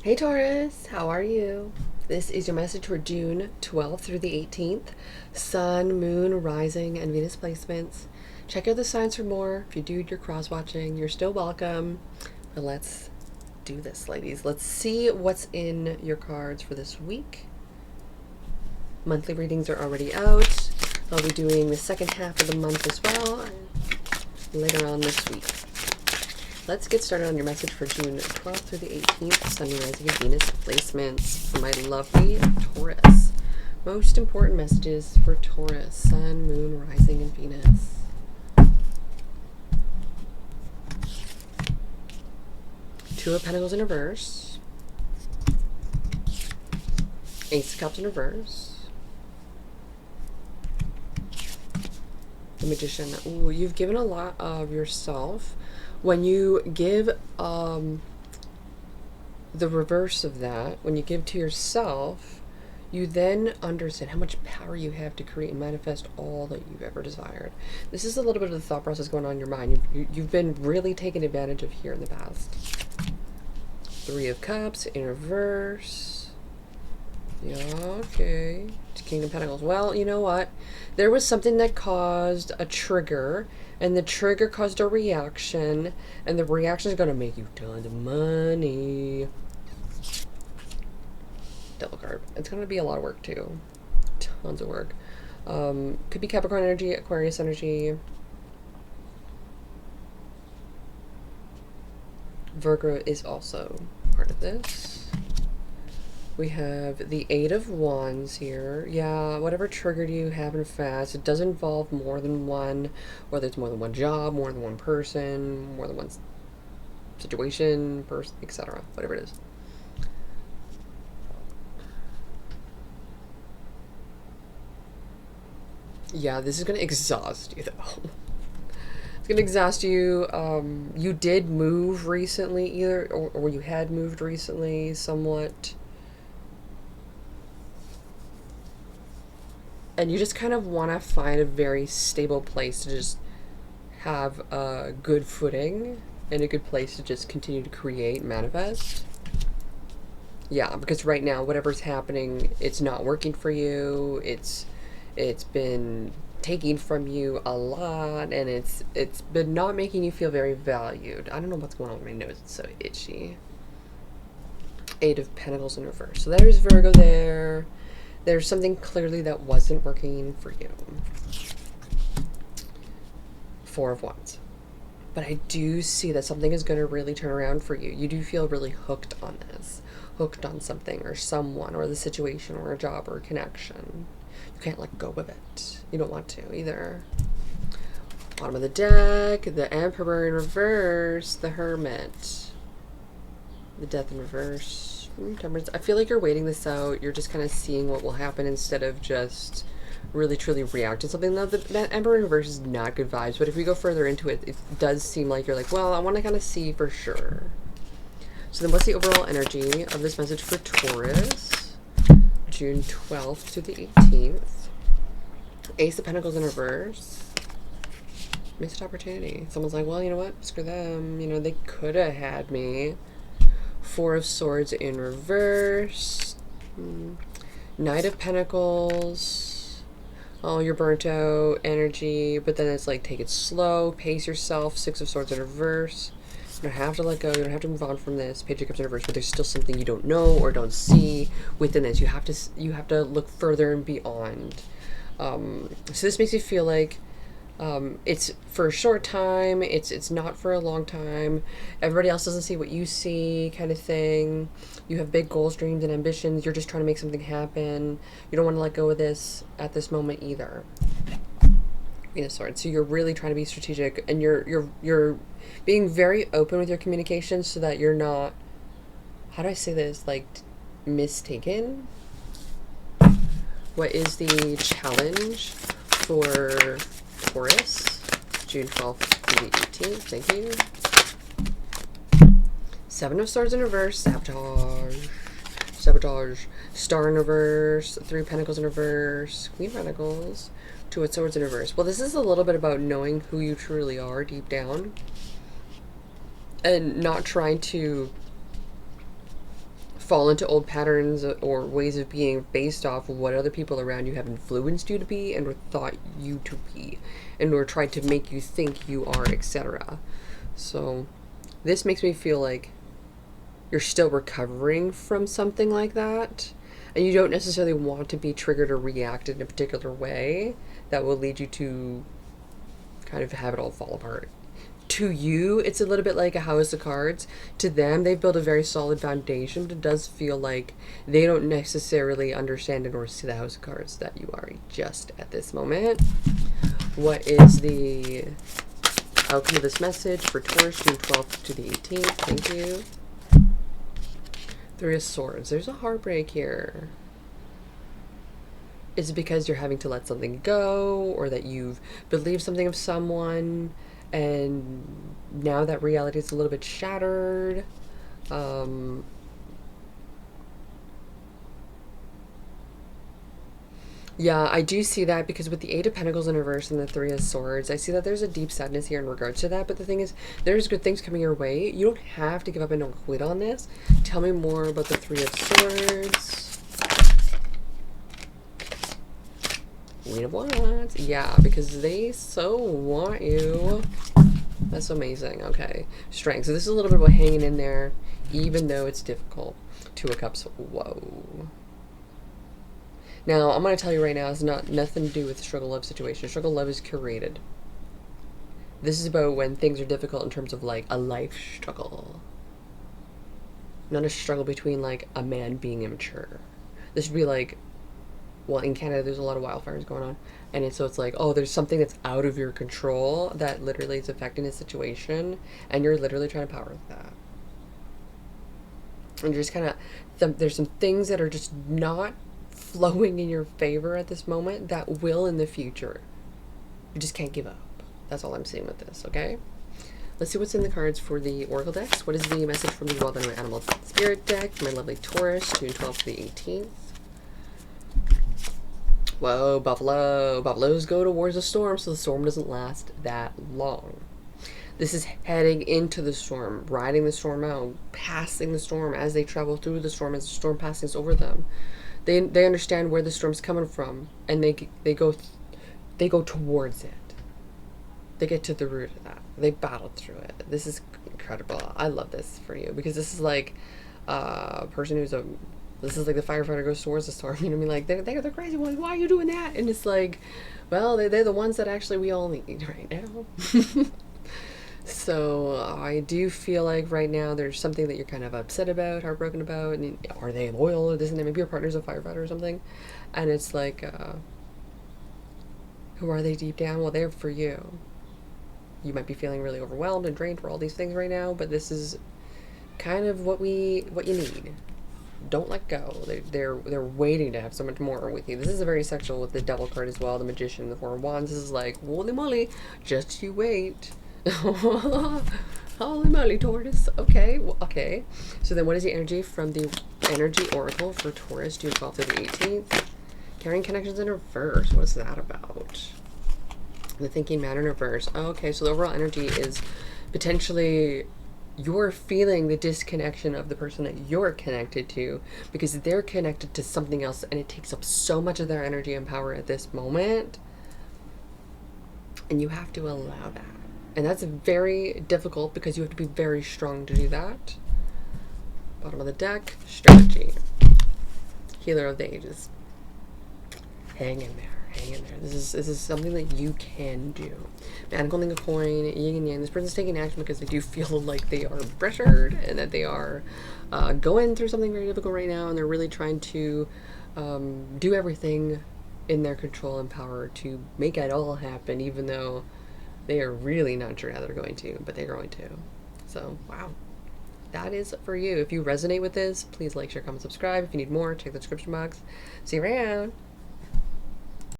Hey Taurus, how are you? This is your message for June 12th through the 18th. Sun, Moon, Rising, and Venus placements. Check out the signs for more. If you do your cross watching, you're still welcome. But let's do this, ladies. Let's see what's in your cards for this week. Monthly readings are already out. I'll be doing the second half of the month as well later on this week. Let's get started on your message for June 12th through the 18th, Sun, Rising, and Venus placements for my lovely Taurus. Most important messages for Taurus, Sun, Moon, Rising, and Venus. Two of Pentacles in reverse. Ace of Cups in reverse. The Magician. Ooh, you've given a lot of yourself. When you give the reverse of that, when you give to yourself, you then understand how much power you have to create and manifest all that you've ever desired. This is a little bit of the thought process going on in your mind. You've been really taken advantage of here in the past. Three of Cups in reverse. Yeah, okay. King of Pentacles. Well, you know what? There was something that caused a trigger, and the trigger caused a reaction, and the reaction is going to make you tons of money. Devil card. It's going to be a lot of work, too. Tons of work. Could be Capricorn energy, Aquarius energy. Virgo is also part of this. We have the Eight of Wands here. Yeah, whatever triggered you happened fast. It does involve more than one, whether it's more than one job, more than one person, more than one situation, person, etc. Whatever it is. Yeah, this is going to exhaust you, though. It's going to exhaust you. You did move recently, either, or you had moved recently somewhat. And you just kind of want to find a very stable place to just have a good footing and a good place to just continue to create, manifest. Yeah, because right now, whatever's happening, it's not working for you. It's been taking from you a lot, and it's been not making you feel very valued. I don't know what's going on with my nose. It's so itchy. Eight of Pentacles in reverse. So there's Virgo there. There's something clearly that wasn't working for you. Four of Wands. But I do see that something is going to really turn around for you. You do feel really hooked on this. Hooked on something or someone or the situation or a job or a connection. You can't let go of it. You don't want to either. Bottom of the deck, the Emperor in reverse, the Hermit. The Death in reverse. I feel like you're waiting this out. You're just kind of seeing what will happen instead of just really truly react to something. Now, that Emperor in reverse is not good vibes, but if we go further into it, it does seem like you're like, well, I want to kind of see for sure. So then what's the overall energy of this message for Taurus? June 12th to the 18th. Ace of Pentacles in reverse. Missed opportunity. Someone's like, well, you know what? Screw them. You know, they could have had me. Four of Swords in reverse. Knight of Pentacles. Oh, you're burnt out. Energy. But then it's like, take it slow. Pace yourself. Six of Swords in reverse. You don't have to let go. You don't have to move on from this. Page of Cups in reverse. But there's still something you don't know or don't see within this. You have to look further and beyond. So this makes you feel like it's for a short time, it's not for a long time. Everybody else doesn't see what you see, kind of thing. You have big goals, dreams, and ambitions. You're just trying to make something happen. You don't want to let go of this at this moment either. Venus Swords. So you're really trying to be strategic, and you're being very open with your communication so that you're not, how do I say this, like, mistaken. What is the challenge for Taurus, June 12th to the 18th? Thank you. Seven of Swords in reverse. Sabotage. Sabotage. Star in reverse. Three of Pentacles in reverse. Queen of Pentacles. Two of Swords in reverse. Well, this is a little bit about knowing who you truly are deep down. And not trying to fall into old patterns or ways of being based off of what other people around you have influenced you to be and or thought you to be and or tried to make you think you are, etc. So this makes me feel like you're still recovering from something like that, and you don't necessarily want to be triggered or react in a particular way that will lead you to kind of have it all fall apart. To you, it's a little bit like a house of cards. To them, they've built a very solid foundation, but it does feel like they don't necessarily understand and or see the house of cards that you are just at this moment. What is the outcome of this message for Taurus, June 12th to the 18th? Thank you. Three of Swords. There's a heartbreak here. Is it because you're having to let something go, or that you've believed something of someone and now that reality is a little bit shattered? Yeah, I do see that, because with the Eight of Pentacles in reverse and the Three of Swords, I see that there's a deep sadness here in regards to that. But the thing is, there's good things coming your way. You don't have to give up and don't quit on this. Tell me more about the Three of Swords. Queen of Wands. Yeah, because they so want you. That's amazing. Okay. Strength. So this is a little bit about hanging in there, even though it's difficult. Two of Cups. Whoa. Now, I'm going to tell you right now, it's nothing to do with the struggle love situation. Struggle love is curated. This is about when things are difficult in terms of like a life struggle. Not a struggle between like a man being immature. This would be like, well, in Canada, there's a lot of wildfires going on. And so it's like, oh, there's something that's out of your control that literally is affecting the situation. And you're literally trying to power that. And you're just kind of, there's some things that are just not flowing in your favor at this moment that will in the future. You just can't give up. That's all I'm seeing with this, okay? Let's see what's in the cards for the Oracle decks. What is the message from the Well Done Animal Spirit deck? My lovely Taurus, June 12th to the 18th. Whoa, Buffalo. Buffaloes go towards a storm, so the storm doesn't last that long. This is heading into the storm, riding the storm out, passing the storm as they travel through the storm, as the storm passes over them. They understand where the storm's coming from, and they go towards it. They get to the root of that. They battle through it. This is incredible. I love this for you, because this is like a person who's this is like the firefighter goes towards the storm. You know what I mean? Like they're crazy ones. Why are you doing that? And it's like, well, they're the ones that actually we all need right now. So I do feel like right now there's something that you're kind of upset about, heartbroken about, and are they loyal? Doesn't it? Maybe your partner's a firefighter or something, and it's like, who are they deep down? Well, they're for you. You might be feeling really overwhelmed and drained for all these things right now, but this is kind of what you need. Don't let go. They're waiting to have so much more with you. This is a very sexual with the Devil card as well, the Magician, the Four of Wands. This is like, holy moly, just you wait. Holy moly, Taurus. Okay, well, okay. So then what is the energy from the Energy Oracle for Taurus, June 12th to the 18th? Carrying connections in reverse. What's that about? The Thinking Man in reverse. Okay, so the overall energy is potentially you're feeling the disconnection of the person that you're connected to, because they're connected to something else, and it takes up so much of their energy and power at this moment. And you have to allow that. And that's very difficult, because you have to be very strong to do that. Bottom of the deck, strategy. Healer of the Ages. Hang in there. Hang in there. This is something that you can do. Man holding a coin, yin and yang. This person's taking action because they do feel like they are pressured, and that they are going through something very difficult right now, and they're really trying to do everything in their control and power to make it all happen, even though they are really not sure how they're going to, but they're going to. So, wow. That is for you. If you resonate with this, please like, share, comment, subscribe. If you need more, check the description box. See you around.